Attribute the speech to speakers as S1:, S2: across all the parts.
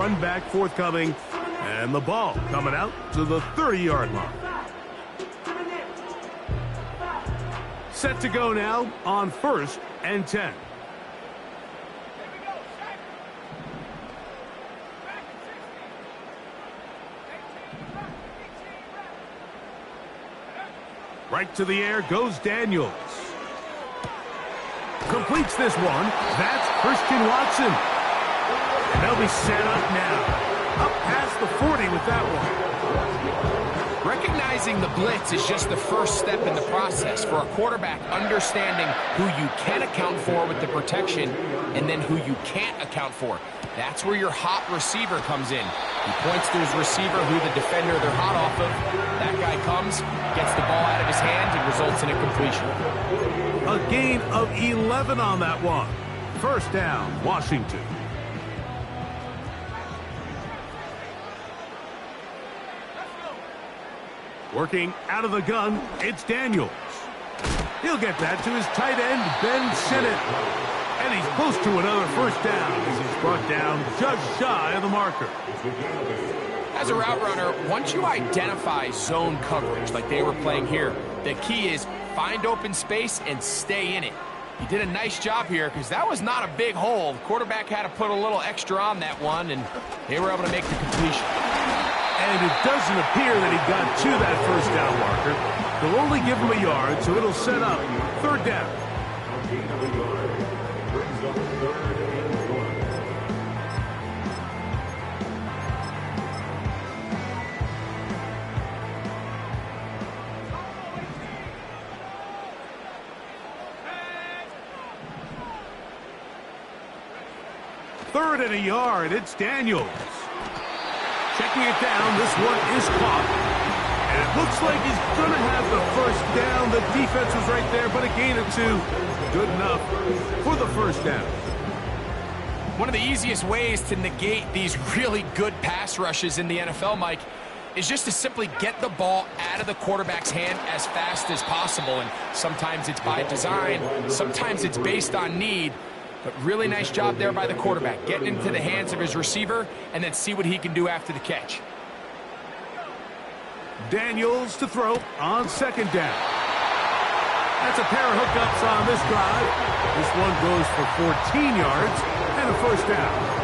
S1: Run back forthcoming, and the ball coming out to the 30-yard line. Set to go now on 1st and 10. Right to the air goes Daniels. Completes this one. That's Christian Watson. And they'll be set up now. Up past the 40 with that one.
S2: Recognizing the blitz is just the first step in the process for a quarterback understanding who you can account for with the protection and then who you can't account for. That's where your hot receiver comes in. He points to his receiver who the defender they're hot off of. That guy comes, gets the ball out of his hand, and results in a completion.
S1: A gain of 11 on that one. 1st down, Washington. Working out of the gun, it's Daniels. He'll get that to his tight end, Ben Sinnott. And he's close to another 1st down as he's brought down just shy of the marker.
S2: As a route runner, once you identify zone coverage like they were playing here, the key is find open space and stay in it. He did a nice job here because that was not a big hole. The quarterback had to put a little extra on that one, and they were able to make the completion.
S1: And it doesn't appear that he got to that 1st down marker. They'll only give him a yard, so it'll set up 3rd down. Third and a yard, it's Daniels. Checking it down, this one is caught. And it looks like he's going to have the 1st down. The defense was right there, but a gain of 2. Good enough for the 1st down.
S2: One of the easiest ways to negate these really good pass rushes in the NFL, Mike, is just to simply get the ball out of the quarterback's hand as fast as possible. And sometimes it's by design, sometimes it's based on need. But really nice job there by the quarterback, getting into the hands of his receiver and then see what he can do after the catch.
S1: Daniels to throw on 2nd down. That's a pair of hookups on this drive. This one goes for 14 yards and a 1st down.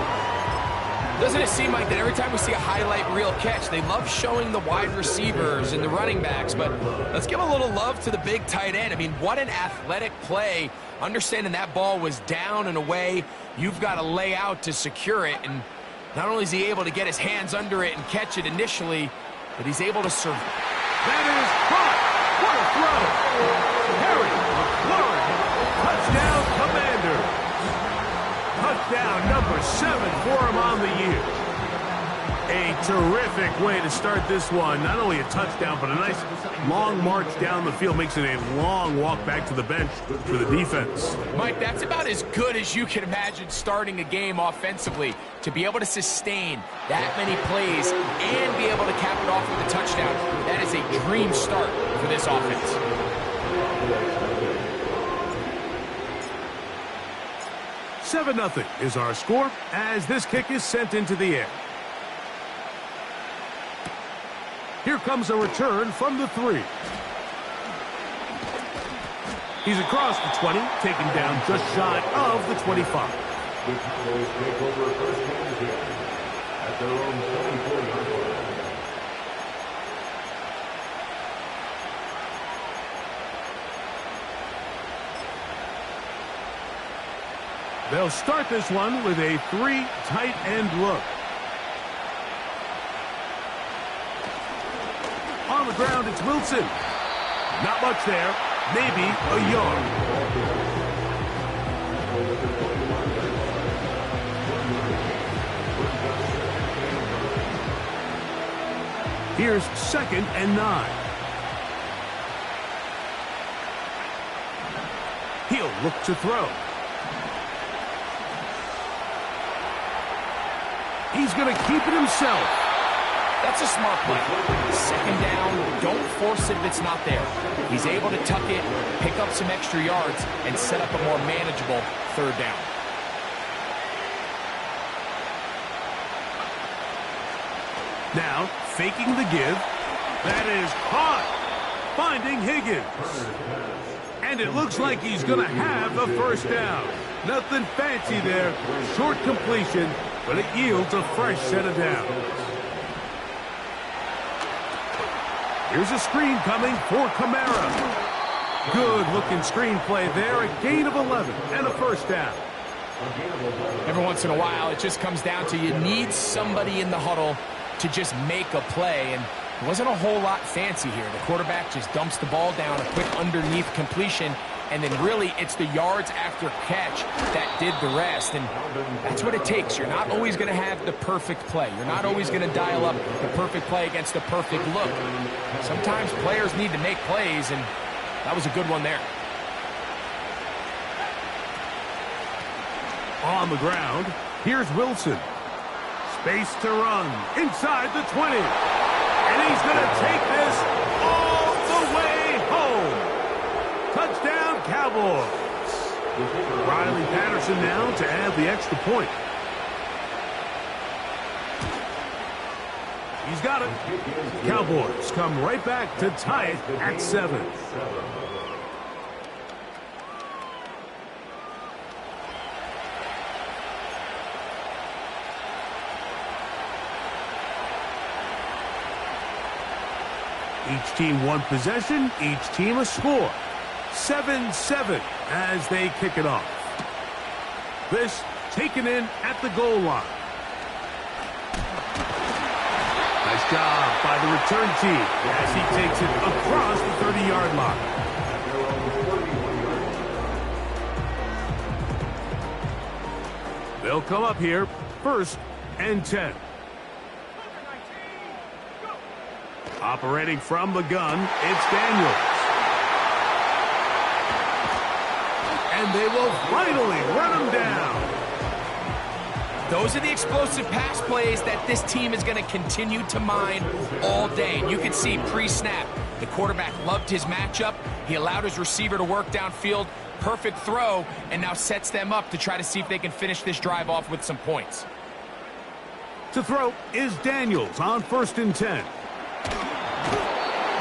S2: Doesn't it seem like that every time we see a highlight reel catch, they love showing the wide receivers and the running backs, but let's give a little love to the big tight end. I mean, what an athletic play. Understanding that ball was down and away, you've got to lay out to secure it, and not only is he able to get his hands under it and catch it initially, but he's able to serve.
S1: That is caught. What a throw. Harry McLaurin. Touchdown, Commanders. Touchdown number 7 for him on the year. A terrific way to start this one. Not only a touchdown, but a nice long march down the field. Makes it a long walk back to the bench for the defense.
S2: Mike, that's about as good as you can imagine starting a game offensively. To be able to sustain that many plays and be able to cap it off with a touchdown, that is a dream start for this offense.
S1: 7-0 is our score as this kick is sent into the air. Here comes a return from the 3. He's across the 20, taken down just shy of the 25. They'll start this one with a 3 tight end look. On the ground, it's Wilson. Not much there. Maybe a yard. Here's 2nd and 9. He'll look to throw. He's going to keep it himself.
S2: That's a smart play. 2nd down, don't force it if it's not there. He's able to tuck it, pick up some extra yards, and set up a more manageable 3rd down.
S1: Now, faking the give. That is caught. Finding Higgins. And it looks like he's going to have the first down. Nothing fancy there. Short completion, but it yields a fresh set of downs. Here's a screen coming for Kamara. Good-looking screen play there. A gain of 11 and a first down.
S2: Every once in a while, it just comes down to you need somebody in the huddle to just make a play, and it wasn't a whole lot fancy here. The quarterback just dumps the ball down, a quick underneath completion, and then really it's the yards after catch that did the rest, and that's what it takes. You're not always going to have the perfect play. You're not always going to dial up the perfect play against the perfect look. Sometimes players need to make plays, and that was a good one there.
S1: On the ground, here's Wilson. Space to run inside the 20. And he's going to take this all the way home. Touchdown, Cowboys. Riley Patterson now to add the extra point. He's got it. Cowboys come right back to tie it at 7. Each team one possession, each team a score. 7-7 as they kick it off. This taken in at the goal line. Nice job by the return team as he takes it across the 30-yard line. They'll come up here, 1st and 10. Operating from the gun, it's Daniels. And they will finally run him down.
S2: Those are the explosive pass plays that this team is going to continue to mine all day. And you can see pre-snap, the quarterback loved his matchup. He allowed his receiver to work downfield. Perfect throw, and now sets them up to try to see if they can finish this drive off with some points.
S1: To throw is Daniels on 1st and 10.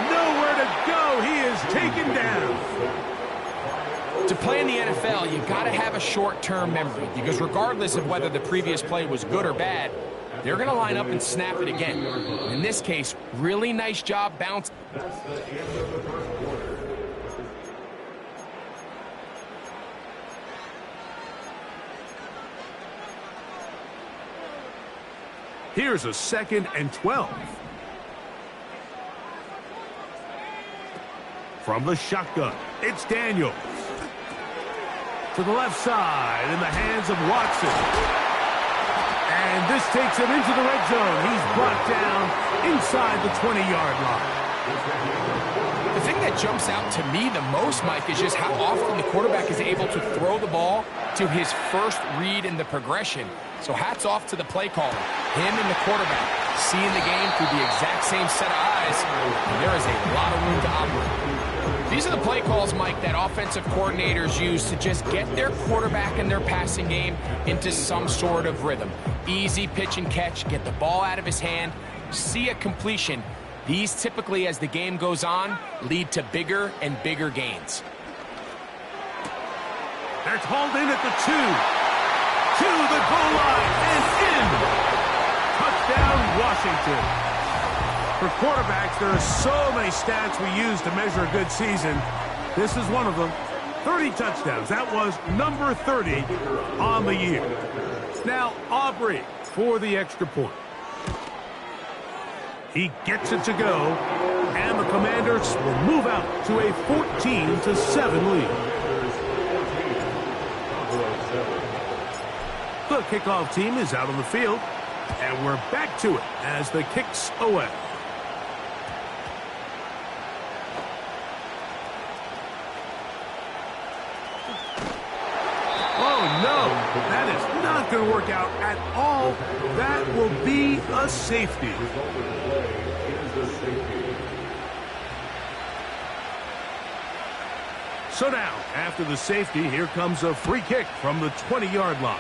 S1: Nowhere to go. He is taken down.
S2: To play in the NFL, you got to have a short-term memory, because regardless of whether the previous play was good or bad, they're going to line up and snap it again. In this case, really nice job bouncing.
S1: Here's a 2nd and 12. From the shotgun, it's Daniels. To the left side in the hands of Watson. And this takes him into the red zone. He's brought down inside the 20-yard line.
S2: The thing that jumps out to me the most, Mike, is just how often the quarterback is able to throw the ball to his first read in the progression. So hats off to the play caller. Him and the quarterback seeing the game through the exact same set of eyes, and there is a lot of room to operate. These are the play calls, Mike, that offensive coordinators use to just get their quarterback and their passing game into some sort of rhythm. Easy pitch and catch, get the ball out of his hand, see a completion. These typically, as the game goes on, lead to bigger and bigger gains.
S1: That's hauled in at the 2. To the goal line and in. Touchdown, Washington. For quarterbacks, there are so many stats we use to measure a good season. This is one of them. 30 touchdowns. That was number 30 on the year. Now, Aubrey for the extra point. He gets it to go, and the Commanders will move out to a 14-7 lead. The kickoff team is out on the field, and we're back to it as the kick's away. Oh, no, that is not going to work out at all. That will be a safety. So now, after the safety, here comes a free kick from the 20-yard line.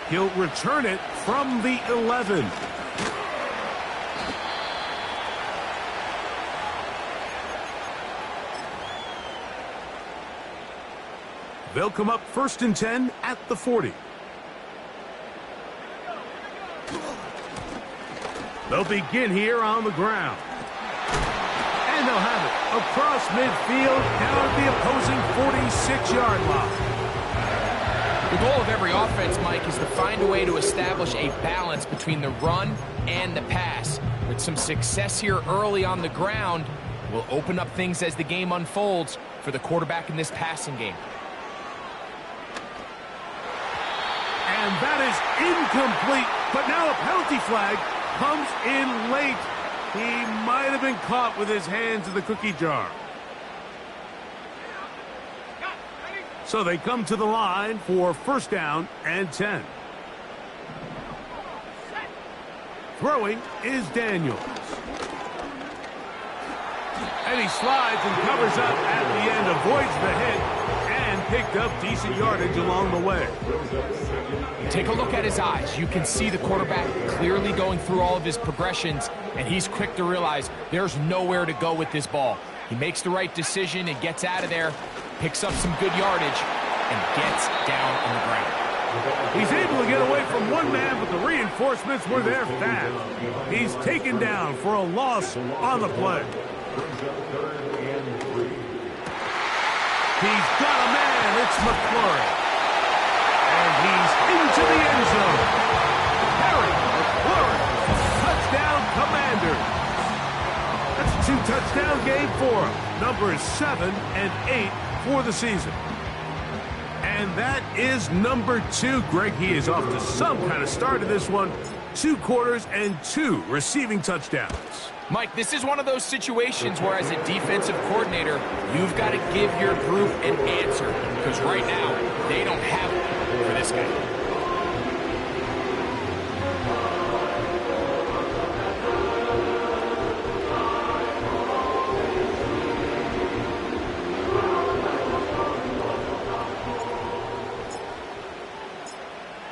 S1: He'll return it from the 11. They'll come up 1st and 10 at the 40. They'll begin here on the ground. And they'll have it across midfield down at the opposing 46-yard line.
S2: The goal of every offense, Mike, is to find a way to establish a balance between the run and the pass. With some success here early on the ground, will open up things as the game unfolds for the quarterback in this passing game.
S1: And that is incomplete, but now a penalty flag comes in late. He might have been caught with his hands in the cookie jar. So they come to the line for 1st down and 10. Throwing is Daniels. And he slides and covers up at the end, avoids the hit, and picked up decent yardage along the way.
S2: Take a look at his eyes. You can see the quarterback clearly going through all of his progressions, and he's quick to realize there's nowhere to go with this ball. He makes the right decision and gets out of there, picks up some good yardage, and gets down on the ground.
S1: He's able to get away from one man, but the reinforcements were there fast. He's taken down for a loss on the play. He's got a man. It's McLaurin. And he's into the end zone. Harry McLaurin. Touchdown, Commanders. That's a 2-touchdown game for him. Numbers 7 and 8 for the season. And that is number 2. Greg, he is off to some kind of start to this one. 2 quarters and 2 receiving touchdowns.
S2: Mike, this is one of those situations where as a defensive coordinator, you've got to give your group an answer. Because right now, they don't have it for this guy.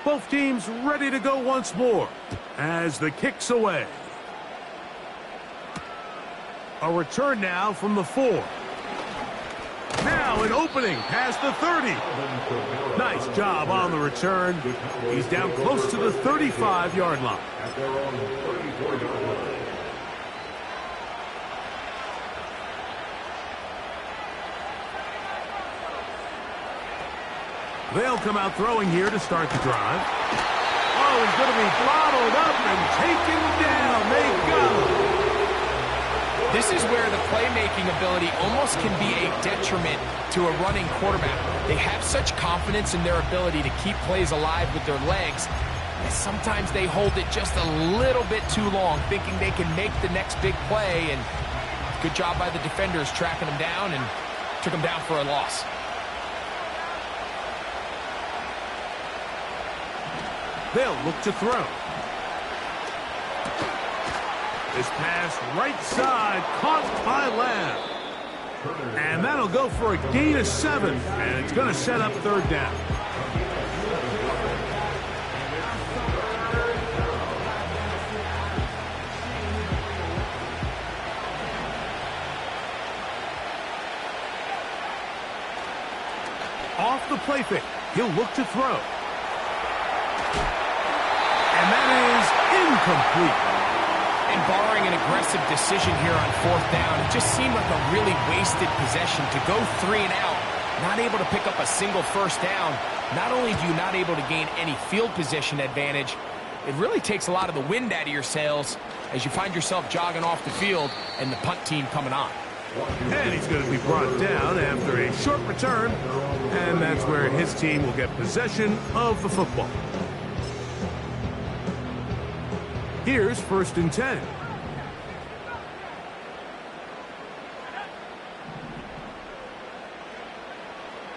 S1: Both teams ready to go once more as the kick's away. A return now from the 4. Now an opening past the 30. Nice job on the return. He's down close to the 35-yard line. They'll come out throwing here to start the drive. Oh, he's going to be bottled up and taken down. They got him.
S2: This is where the playmaking ability almost can be a detriment to a running quarterback. They have such confidence in their ability to keep plays alive with their legs. And sometimes they hold it just a little bit too long, thinking they can make the next big play. And good job by the defenders tracking them down and took them down for a loss.
S1: They'll look to throw. This pass right side caught by Lamb. And that'll go for a gain of 7. And it's going to set up 3rd down. Off the play fake. He'll look to throw. And that is incomplete.
S2: And barring an aggressive decision here on 4th down, it just seemed like a really wasted possession to go 3 and out, not able to pick up a single 1st down. Not only do you not able to gain any field position advantage, it really takes a lot of the wind out of your sails as you find yourself jogging off the field and the punt team coming on.
S1: And he's going to be brought down after a short return, and that's where his team will get possession of the football. Here's 1st and 10.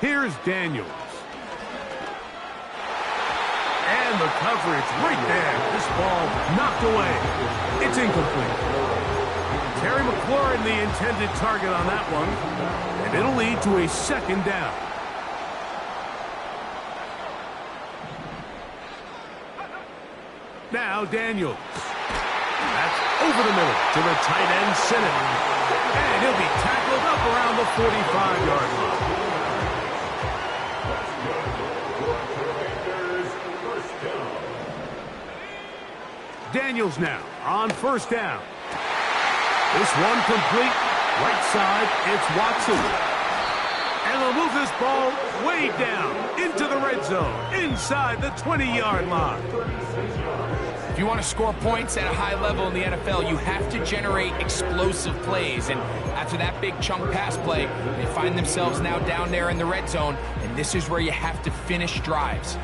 S1: Here's Daniels. And the coverage right there. This ball knocked away. It's incomplete. Terry McLaurin the intended target on that one. And it'll lead to a 2nd down. Now Daniels. That's over the middle to the tight end, Sinnott. And he'll be tackled up around the 45-yard line. Daniels now on first down. This one complete. Right side, it's Watson. And they'll move this ball way down into the red zone, inside the 20-yard line.
S2: If you want to score points at a high level in the NFL, you have to generate explosive plays. And after that big chunk pass play, they find themselves now down there in the red zone. And this is where you have to finish drives.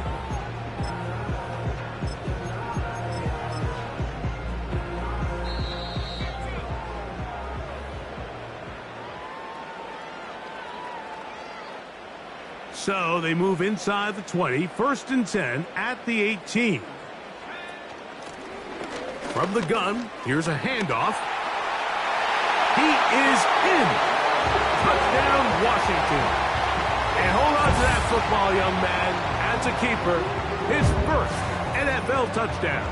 S1: So they move inside the 20, 1st and 10 at the 18. From the gun, here's a handoff. He is in. Touchdown, Washington. And hold on to that football, young man. As a keeper, his first NFL touchdown.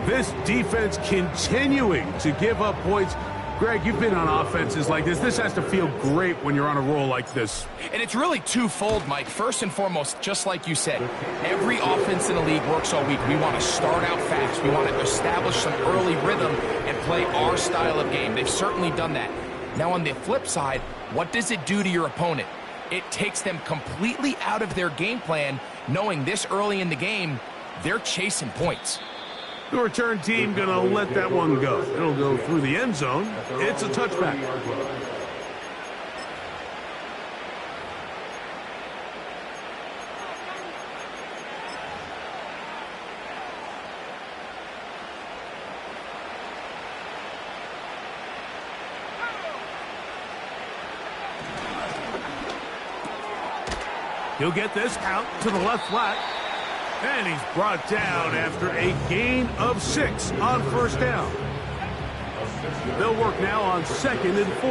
S1: This defense continuing to give up points. Greg, you've been on offenses like this. This has to feel great when you're on a roll like this.
S2: And it's really twofold, Mike. First and foremost, just like you said, every offense in the league works all week. We want to start out fast. We want to establish some early rhythm and play our style of game. They've certainly done that. Now, on the flip side, what does it do to your opponent? It takes them completely out of their game plan, knowing this early in the game, they're chasing points.
S1: The return team going to let that one go. It'll go through the end zone. It's a touchback. He'll get this out to the left flat. And he's brought down after a gain of 6 on first down. They'll work now on 2nd and 4.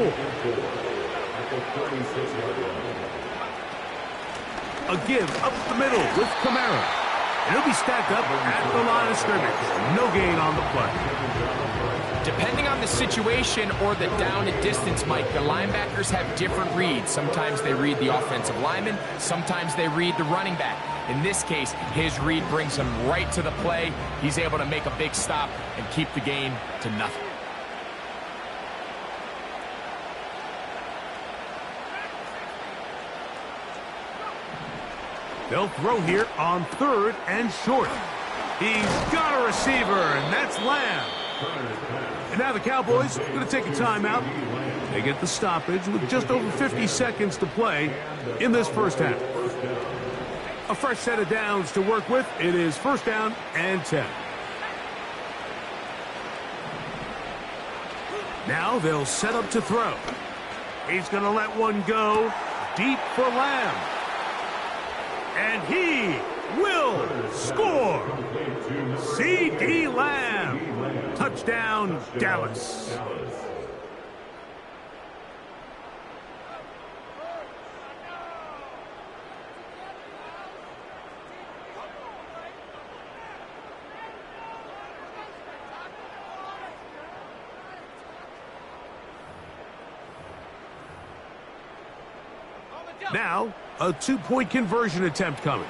S1: A give up the middle with Kamara. And he'll be stacked up at the line of scrimmage. No gain on the play.
S2: Depending on the situation or the down and distance, Mike, the linebackers have different reads. Sometimes they read the offensive lineman. Sometimes they read the running back. In this case, his read brings him right to the play. He's able to make a big stop and keep the game to nothing.
S1: They'll throw here on 3rd and short. He's got a receiver, and that's Lamb. And now the Cowboys are going to take a timeout. They get the stoppage with just over 50 seconds to play in this first half. A fresh set of downs to work with. It is 1st down and 10. Now they'll set up to throw. He's going to let one go deep for Lamb. And he will score. C.D. Lamb. Touchdown, Dallas. Now, a 2-point conversion attempt coming.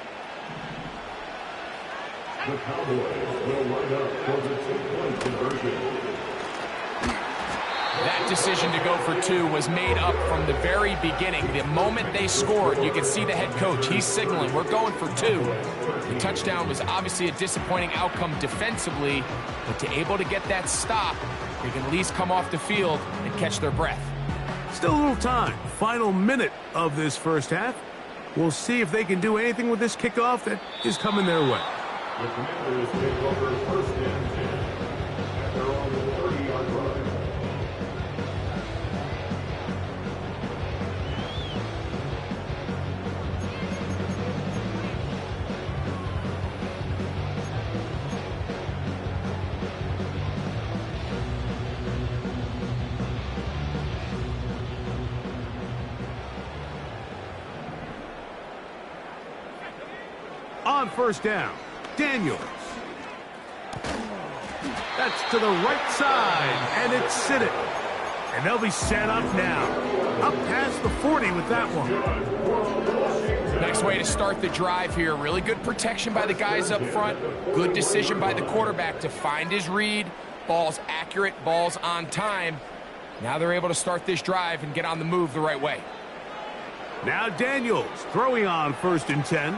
S3: The Cowboys will line up for the 2-point conversion.
S2: That decision to go for 2 was made up from the very beginning. The moment they scored, you can see the head coach. He's signaling, we're going for 2. The touchdown was obviously a disappointing outcome defensively, but to able to get that stop, they can at least come off the field and catch their breath.
S1: Still a little time. Final minute of this first half. We'll see if they can do anything with this kickoff that is coming their way.
S3: The Commanders take over 1st and 10. And they're on the 30-yard line.
S1: On 1st down, Daniels. That's to the right side, and it's Siddick. And they'll be set up now. Up past the 40 with that one.
S2: Nice way to start the drive here. Really good protection by the guys up front. Good decision by the quarterback to find his read. Ball's accurate, ball's on time. Now they're able to start this drive and get on the move the right way.
S1: Now Daniels throwing on 1st and 10.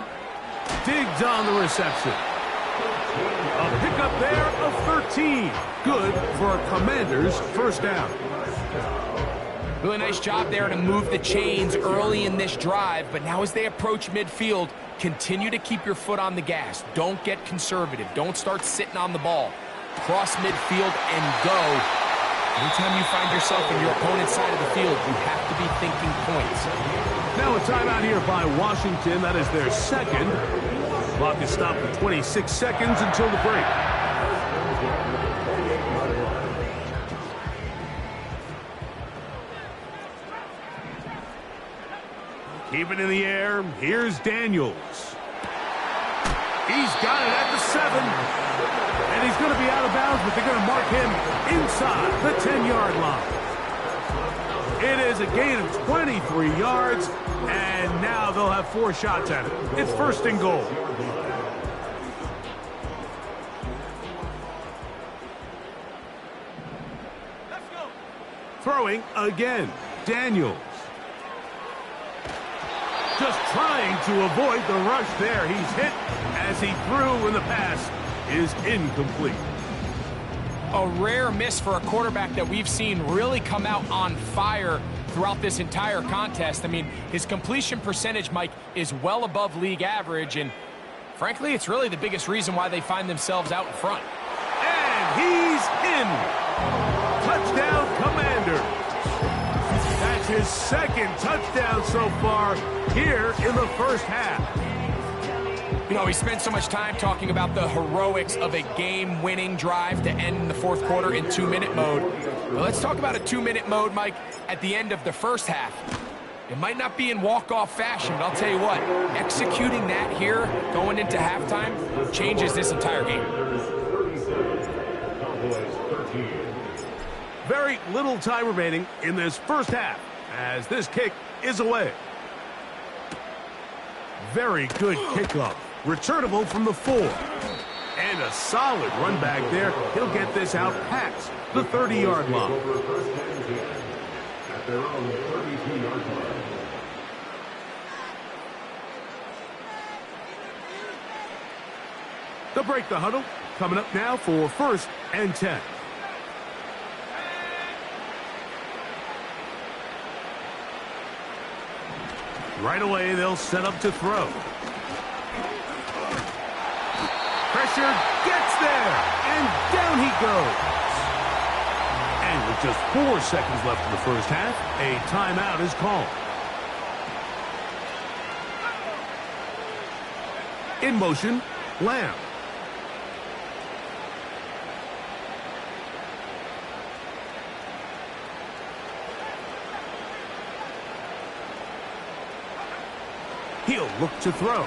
S1: Diggs on the reception. A pickup there of 13. Good for a Commanders first down.
S2: Really nice job there to move the chains early in this drive, but now as they approach midfield, continue to keep your foot on the gas. Don't get conservative. Don't start sitting on the ball. Cross midfield and go. Anytime you find yourself in your opponent's side of the field, you have to be thinking points.
S1: Now a timeout here by Washington. That is their second. Clock is stopped at 26 seconds until the break. Keep it in the air. Here's Daniels. He's got it at the 7. And he's going to be out of bounds, but they're going to mark him inside the 10-yard line. It is a gain of 23 yards, and now they'll have 4 shots at it. It's 1st and goal. Let's go. Throwing again. Daniels. Just trying to avoid the rush there. He's hit as he threw, and the pass is incomplete.
S2: A rare miss for a quarterback that we've seen really come out on fire throughout this entire contest. I mean, his completion percentage, Mike, is well above league average, and frankly, it's really the biggest reason why they find themselves out in front.
S1: And he's in. Touchdown, Commander. That's his 2nd touchdown so far here in the first half.
S2: You know, we spent so much time talking about the heroics of a game-winning drive to end the 4th quarter in 2-minute mode. Well, let's talk about a 2-minute mode, Mike, at the end of the first half. It might not be in walk-off fashion, but I'll tell you what, executing that here, going into halftime, changes this entire game.
S1: Very little time remaining in this first half as this kick is away. Very good kickoff. Returnable from the 4. And a solid run back there. He'll get this out past the 30-yard line.
S3: At their own 32-yard line.
S1: They'll break the huddle. Coming up now for 1st and 10. Right away, they'll set up to throw. Pressure gets there, and down he goes. And with just 4 seconds left in the first half, a timeout is called. In motion, Lamb. He'll look to throw.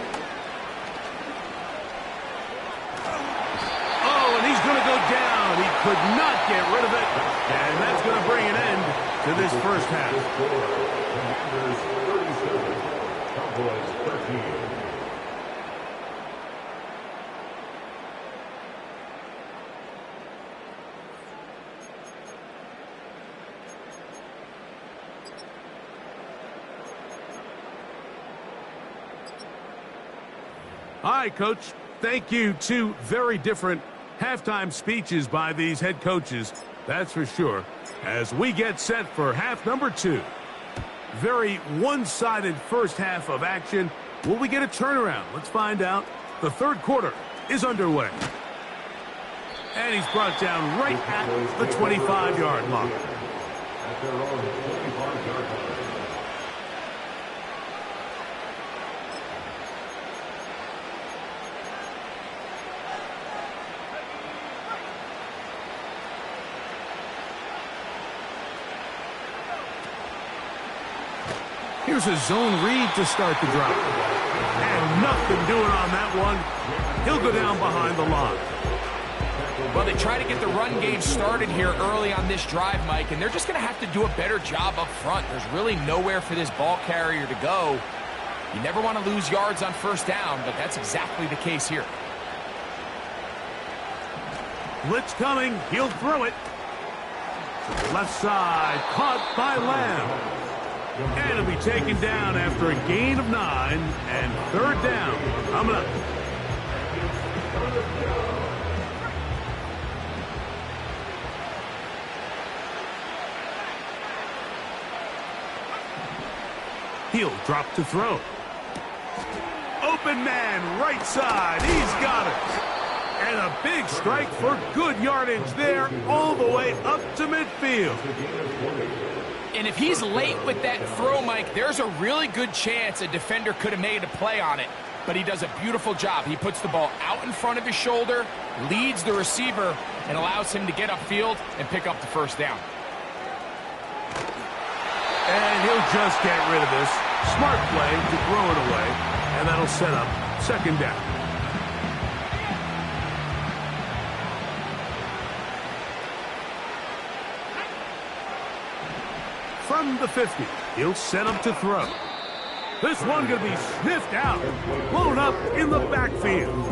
S1: Oh, and he's going to go down. He could not get rid of it. And that's going to bring an end to this first half.
S3: Commanders 37, Cowboys 13.
S1: All right, Coach. Thank you. 2 very different halftime speeches by these head coaches. That's for sure. As we get set for half number 2. Very one-sided first half of action. Will we get a turnaround? Let's find out. The 3rd quarter is underway. And he's brought down right at the 25-yard line.
S3: At their own 25-yard line.
S1: Here's a zone read to start the drive. And nothing doing on that one. He'll go down behind the line.
S2: Well, they try to get the run game started here early on this drive, Mike, and they're just going to have to do a better job up front. There's really nowhere for this ball carrier to go. You never want to lose yards on first down, but that's exactly the case here.
S1: Blitz coming. He'll throw it. Left side, caught by Lamb. And it'll be taken down after a gain of 9 and third down. Coming up. He'll drop to throw. Open man, right side. He's got it. And a big strike for good yardage there all the way up to midfield.
S2: And if he's late with that throw, Mike, there's a really good chance a defender could have made a play on it. But he does a beautiful job. He puts the ball out in front of his shoulder, leads the receiver, and allows him to get upfield and pick up the first down.
S1: And he'll just get rid of this. Smart play to throw it away. And that'll set up second down. From the 50, he'll set up to throw. This one going to be sniffed out, blown up in the backfield.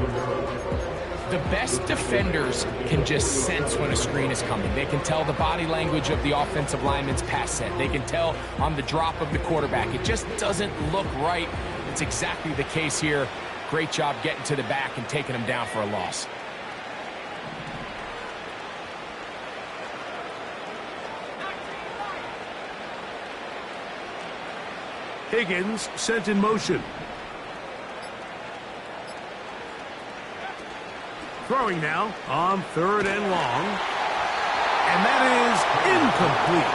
S2: The best defenders can just sense when a screen is coming. They can tell the body language of the offensive lineman's pass set. They can tell on the drop of the quarterback. It just doesn't look right. It's exactly the case here. Great job getting to the back and taking him down for a loss.
S1: Higgins sent in motion. Throwing now on third and long. And that is incomplete.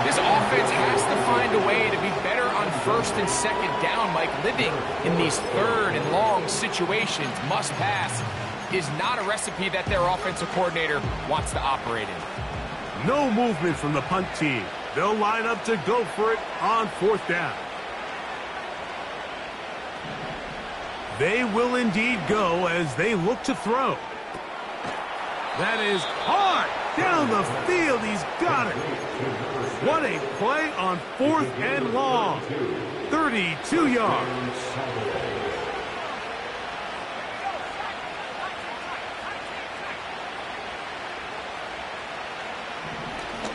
S2: This offense has to find a way to be better on first and second down, Mike. Living in these third and long situations, must pass, is not a recipe that their offensive coordinator wants to operate in.
S1: No movement from the punt team. They'll line up to go for it on fourth down. They will indeed go as they look to throw. That is hard down the field. He's got it. What a play on fourth and long. 32 yards.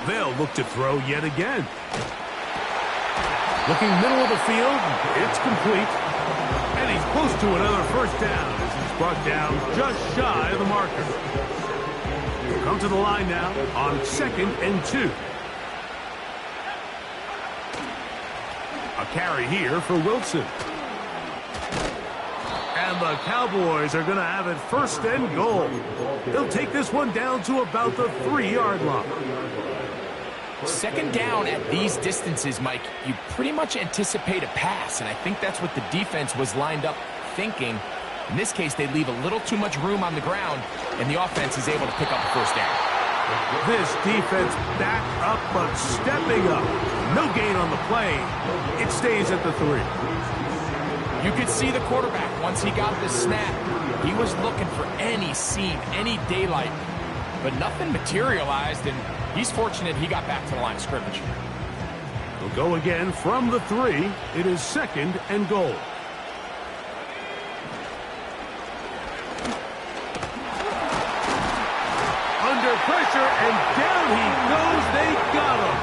S1: They'll look to throw yet again. Looking middle of the field. It's complete. And he's close to another first down as he's brought down just shy of the marker. He'll come to the line now on second and 2. A carry here for Wilson. And the Cowboys are going to have it first and goal. They'll take this one down to about the 3-yard line.
S2: Second down at these distances, Mike, you pretty much anticipate a pass, and I think that's what the defense was lined up thinking. In this case, they leave a little too much room on the ground, and the offense is able to pick up the first down.
S1: This defense back up, but stepping up. No gain on the play. It stays at the 3.
S2: You could see the quarterback, once he got the snap, he was looking for any seam, any daylight, but nothing materialized, and he's fortunate he got back to the line of scrimmage.
S1: They'll go again from the 3. It is second and goal. Under pressure, and down he goes. They got him.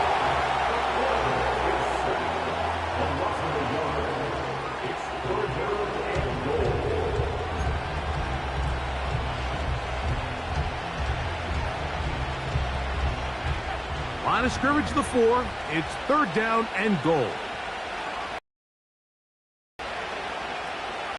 S1: Line of scrimmage, the 4. It's third down and goal.